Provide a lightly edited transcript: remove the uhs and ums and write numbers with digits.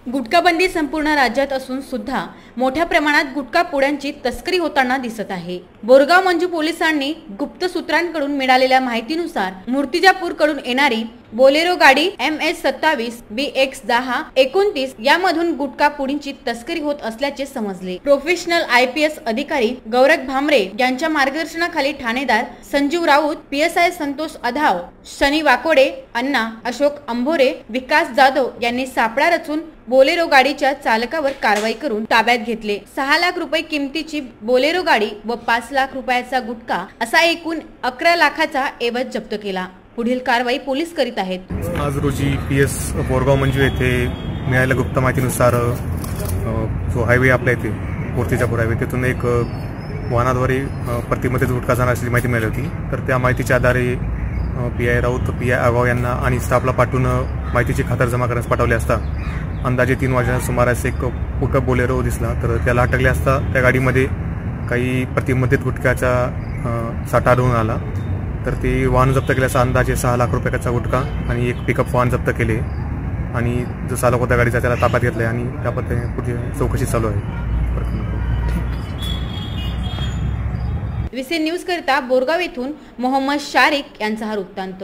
गुटखाबंदी संपूर्ण राज्यात असून सुद्धा मोठ्या प्रमाणात गुटखा पुड्यांची तस्करी होताना दिसत आहे। बोरगाव मंजू पोलिसांनी गुप्त सूत्रांकडून मिळालेल्या माहितीनुसार मूर्तिजापूरकडून येणारी बोलेरो गाडी MS27 BX10 29 यामधून गुटखा पुडींची तस्करी होत असल्याचे समजले। प्रोफेशनल IPS अधिकारी गौरव भामरे यांच्या मार्गदर्शनाखाली ठाणेदार संजीव राऊत, PSI संतोष अधाव, शनी वाकोडे, अण्णा अशोक अंभोरे, विकास जाधव यांनी सापळा रचून बोलेरो गाडीच्या चालकावर कारवाई करून ताब्यात घेतले। 6 लाख रुपये किमतीची बोलेरो गाडी व 5 लाख रुपयाचा गुटखा असा एकूण 11 लाखाचा एवज जप्त केला। पुढील कारवाई पोलीस करीत आहेत। आज रोजी PS बोरगाव मंजू येथे मिळालेल्या गुप्त माहितीनुसार जो हायवे आपल्या येथे मूर्तिजापूर हायवे तिथून एक वाहनाद्वारे प्रतिमध्येच गुटखा जाणार असल्याची माहिती मिळाली होती। तर त्या माहितीच्या आधारे PI राऊत, PI आगाव यांना आणि स्टाफला पाठवून माहितीची खातरजमा करण्यास पाठवले असता अंदाजे 3 वाजता सुमारास एक पिकअप बोलेरो दिसला। तर त्याला अटकले असता त्या गाडीमध्ये काही प्रतिमध्येत गुटख्याचा साठा आढळून आला। तर ते वाहन जप्त केल्याचा अंदाजे 6 लाख रुपयाचा गुटखा आणि एक पिकअप वाहन जप्त केले आणि जो चालक होता गाडीचा त्याला ताब्यात घेतलाय आणि त्या पद्धतीने पुढे चौकशी चालू आहे। विसे न्यूज करता बोरगाव येथून मोहम्मद शारिक यांचा हा वृत्तांत।